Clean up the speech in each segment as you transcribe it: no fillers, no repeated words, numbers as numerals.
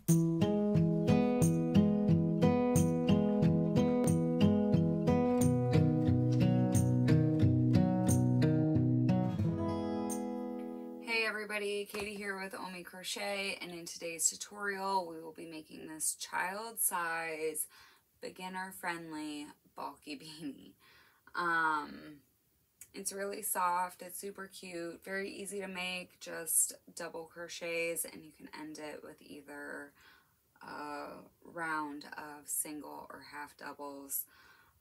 Hey everybody, Katie here with Omi Crochet, and in today's tutorial we will be making this child-size, beginner-friendly, bulky beanie. It's really soft, it's super cute, very easy to make, just double crochets, and you can end it with either a round of single or half doubles.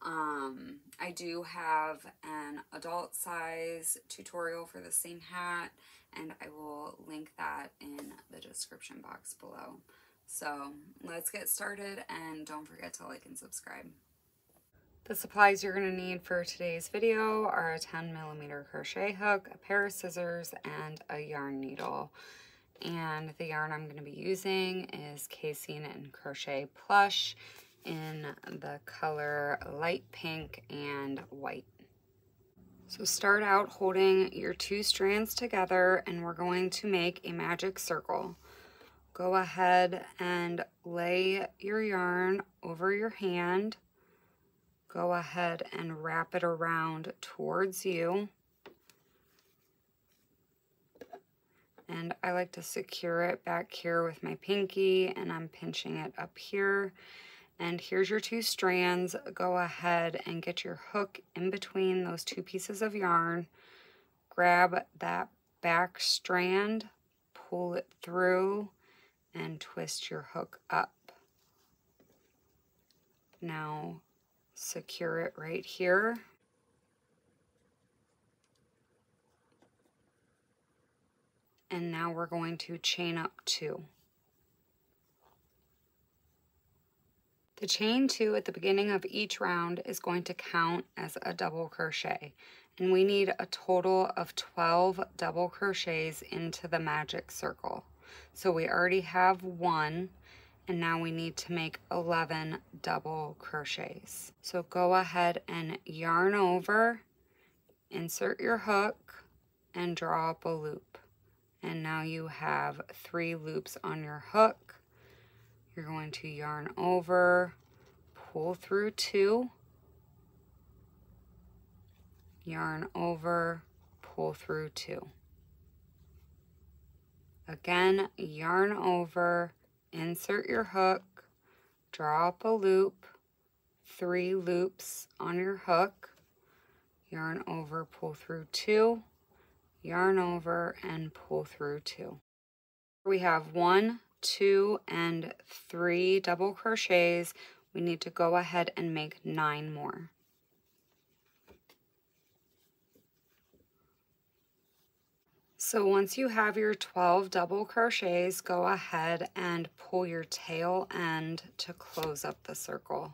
I do have an adult size tutorial for the same hat, and I will link that in the description box below. So let's get started, and don't forget to like and subscribe. The supplies you're going to need for today's video are a 10mm crochet hook, a pair of scissors, and a yarn needle. And the yarn I'm going to be using is Casein and Crochet Plush in the color light pink and white. So start out holding your two strands together, and we're going to make a magic circle. Go ahead and lay your yarn over your hand. Go ahead and wrap it around towards you. And I like to secure it back here with my pinky, and I'm pinching it up here. And here's your two strands. Go ahead and get your hook in between those two pieces of yarn. Grab that back strand, pull it through, and twist your hook up. Now secure it right here. And now we're going to chain up 2. The chain 2 at the beginning of each round is going to count as a double crochet, and we need a total of 12 double crochets into the magic circle. So we already have 1, and now we need to make 11 double crochets. So go ahead and yarn over, insert your hook, and draw up a loop. And now you have 3 loops on your hook. You're going to yarn over, pull through 2, yarn over, pull through 2. Again, yarn over, insert your hook, draw up a loop, 3 loops on your hook, yarn over, pull through 2, yarn over, and pull through 2. We have 1, 2, and 3 double crochets. We need to go ahead and make 9 more. So once you have your 12 double crochets, go ahead and pull your tail end to close up the circle.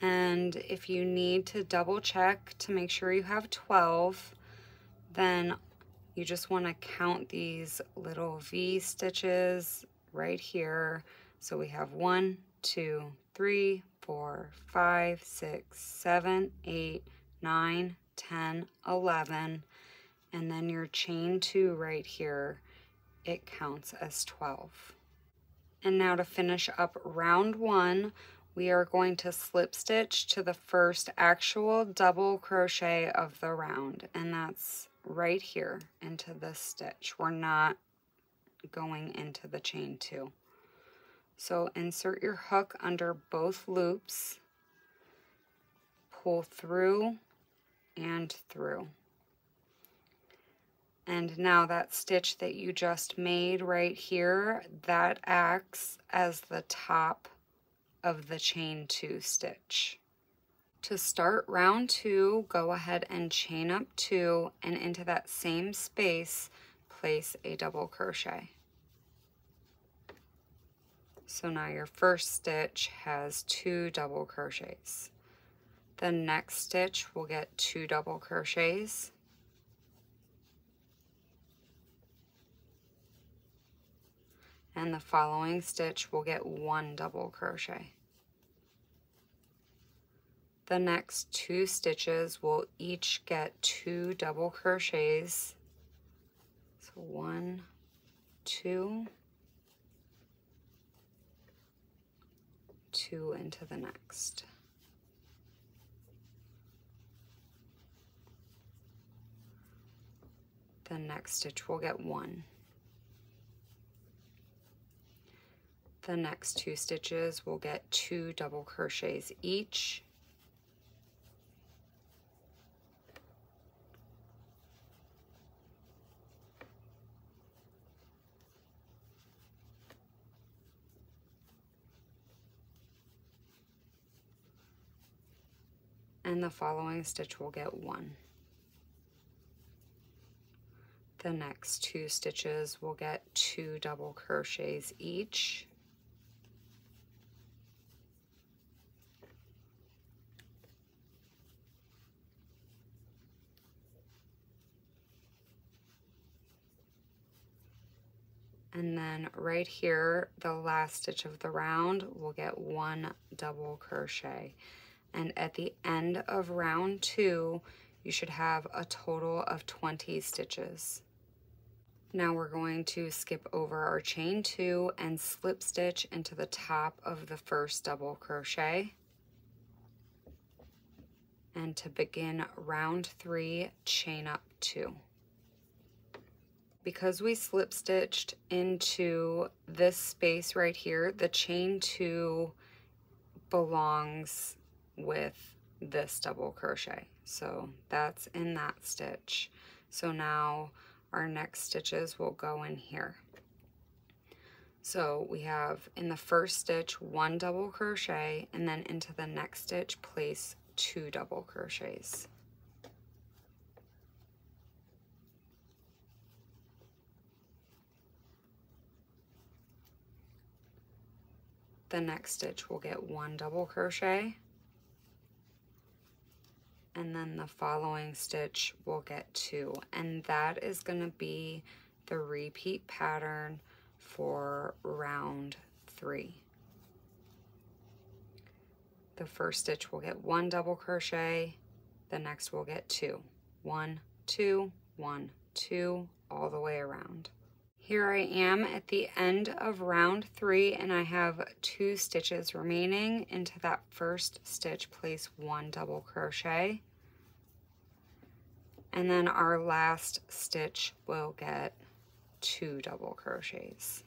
And if you need to double check to make sure you have 12, then you just want to count these little V stitches right here. So we have 1, 2, 3, 4, 5, 6, 7, 8, 9, 10, 11. And then your chain 2 right here, it counts as 12. And now to finish up round 1, we are going to slip stitch to the first actual double crochet of the round, and that's right here into this stitch. We're not going into the chain 2. So insert your hook under both loops, pull through and through. And now that stitch that you just made right here, that acts as the top of the chain 2 stitch. To start round 2, go ahead and chain up 2, and into that same space, place a double crochet. So now your first stitch has 2 double crochets. The next stitch will get 2 double crochets. And the following stitch will get 1 double crochet. The next 2 stitches will each get 2 double crochets. So 1, 2, 2 into the next. The next stitch will get 1. The next 2 stitches will get 2 double crochets each. And the following stitch will get 1. The next 2 stitches will get 2 double crochets each. And then right here, the last stitch of the round will get 1 double crochet. And at the end of round 2, you should have a total of 20 stitches. Now we're going to skip over our chain 2 and slip stitch into the top of the first double crochet. And to begin round 3, chain up 2. Because we slip stitched into this space right here, the chain 2 belongs with this double crochet. So that's in that stitch. So now our next stitches will go in here. So we have in the first stitch 1 double crochet, and then into the next stitch place 2 double crochets. The next stitch will get 1 double crochet, and then the following stitch will get 2, and that is going to be the repeat pattern for round 3. The first stitch will get 1 double crochet, the next will get 2. 1, 2, 1, 2, all the way around. Here I am at the end of round 3, and I have 2 stitches remaining. Into that first stitch, place 1 double crochet. And then our last stitch will get 2 double crochets.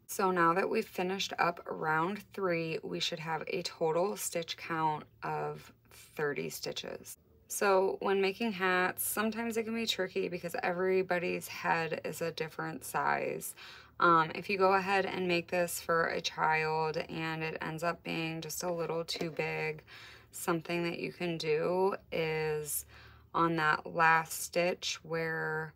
So now that we've finished up round 3, we should have a total stitch count of 30 stitches. So when making hats, sometimes it can be tricky because everybody's head is a different size. If you go ahead and make this for a child and it ends up being just a little too big, something that you can do is on that last stitch where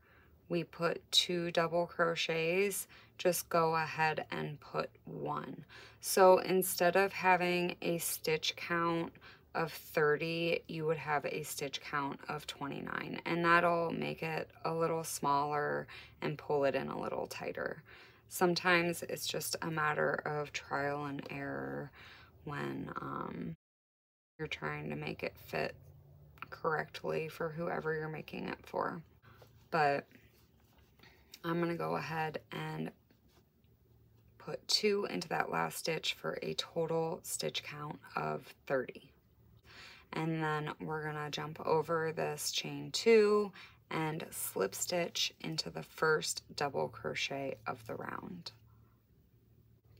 we put 2 double crochets, just go ahead and put 1. So instead of having a stitch count of 30, you would have a stitch count of 29, and that'll make it a little smaller and pull it in a little tighter. Sometimes it's just a matter of trial and error when you're trying to make it fit correctly for whoever you're making it for. But I'm gonna go ahead and put 2 into that last stitch for a total stitch count of 30. And then we're gonna jump over this chain 2 and slip stitch into the first double crochet of the round.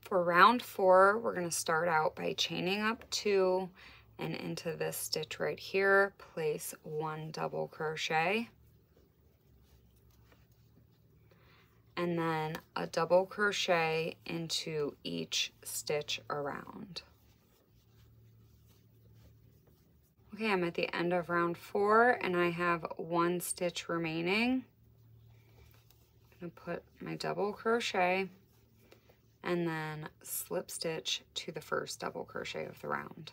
For round 4, we're gonna start out by chaining up 2, and into this stitch right here, place 1 double crochet, and then a double crochet into each stitch around. Okay, I'm at the end of round 4 and I have 1 stitch remaining. I'm gonna put my double crochet and then slip stitch to the first double crochet of the round.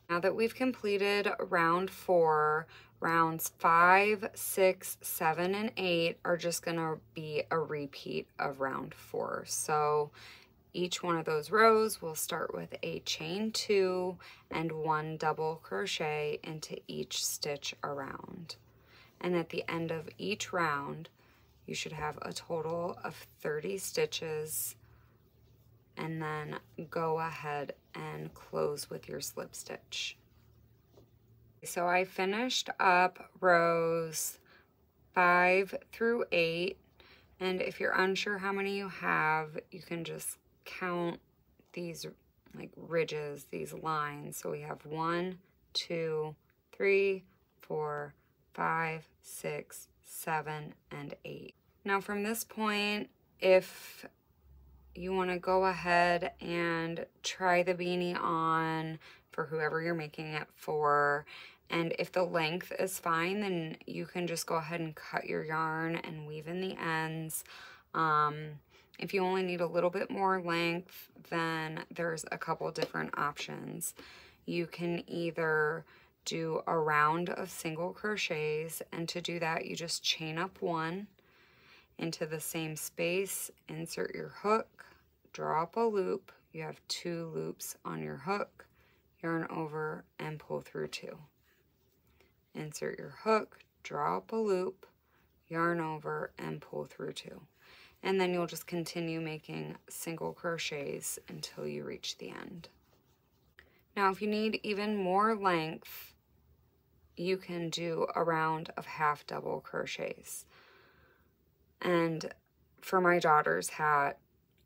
Now that we've completed round 4, rounds 5, 6, 7, and 8 are just gonna be a repeat of round 4. So each one of those rows will start with a chain 2 and 1 double crochet into each stitch around. And at the end of each round, you should have a total of 30 stitches, and then go ahead and close with your slip stitch. So I finished up rows 5 through 8, and if you're unsure how many you have, you can just count these like ridges, these lines. So we have 1, 2, 3, 4, 5, 6, 7, and 8. Now from this point, if you want to go ahead and try the beanie on for whoever you're making it for, and if the length is fine, then you can just go ahead and cut your yarn and weave in the ends. If you only need a little bit more length, then there's a couple different options. You can either do a round of single crochets, and to do that you just chain up 1 into the same space, insert your hook, draw up a loop. You have 2 loops on your hook, yarn over and pull through 2. Insert your hook, draw up a loop, yarn over and pull through 2. And then you'll just continue making single crochets until you reach the end. Now if you need even more length, you can do a round of half double crochets. And for my daughter's hat,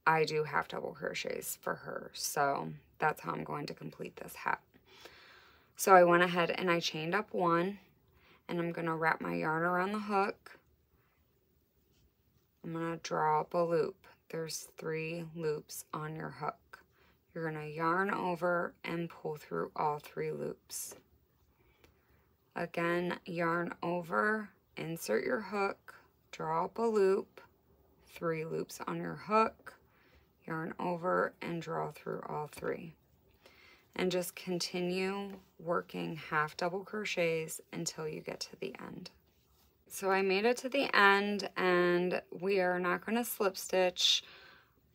I do half double crochets for her, so that's how I'm going to complete this hat. So I went ahead and I chained up 1, and I'm going to wrap my yarn around the hook. I'm going to draw up a loop. There's 3 loops on your hook. You're going to yarn over and pull through all 3 loops. Again, yarn over, insert your hook, draw up a loop, 3 loops on your hook, yarn over and draw through all 3. And just continue working half double crochets until you get to the end. So I made it to the end, and we are not going to slip stitch.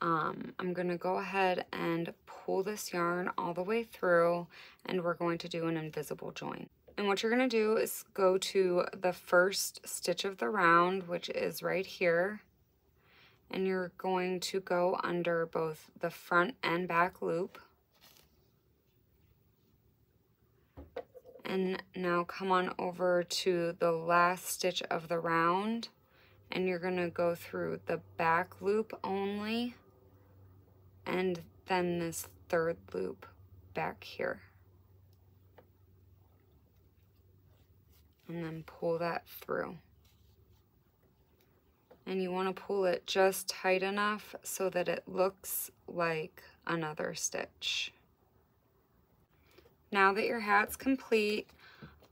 I'm going to go ahead and pull this yarn all the way through, and we're going to do an invisible join. And what you're going to do is go to the first stitch of the round, which is right here, and you're going to go under both the front and back loop. And now come on over to the last stitch of the round, and you're going to go through the back loop only, and then this 3rd loop back here. And then pull that through. And you want to pull it just tight enough so that it looks like another stitch. Now that your hat's complete,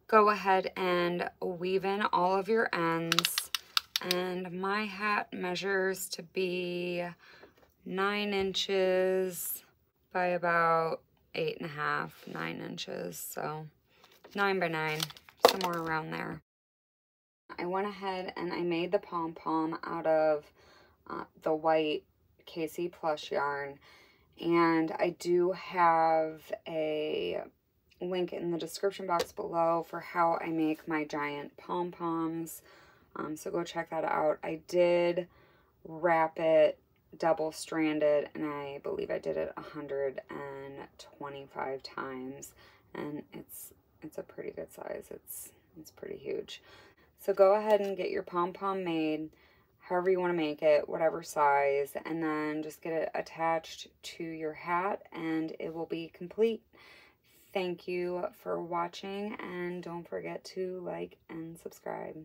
go ahead and weave in all of your ends. And my hat measures to be 9 inches by about 8.5, 9 inches. So 9 by 9, somewhere around there. I went ahead and I made the Pom Pom out of the white Casey plush yarn. And I do have a link in the description box below for how I make my giant pom poms, so go check that out. I did wrap it double stranded, and I believe I did it 125 times, and it's a pretty good size. It's pretty huge. So go ahead and get your pom pom made however you want to make it, whatever size, and then just get it attached to your hat and it will be complete. Thank you for watching, and don't forget to like and subscribe.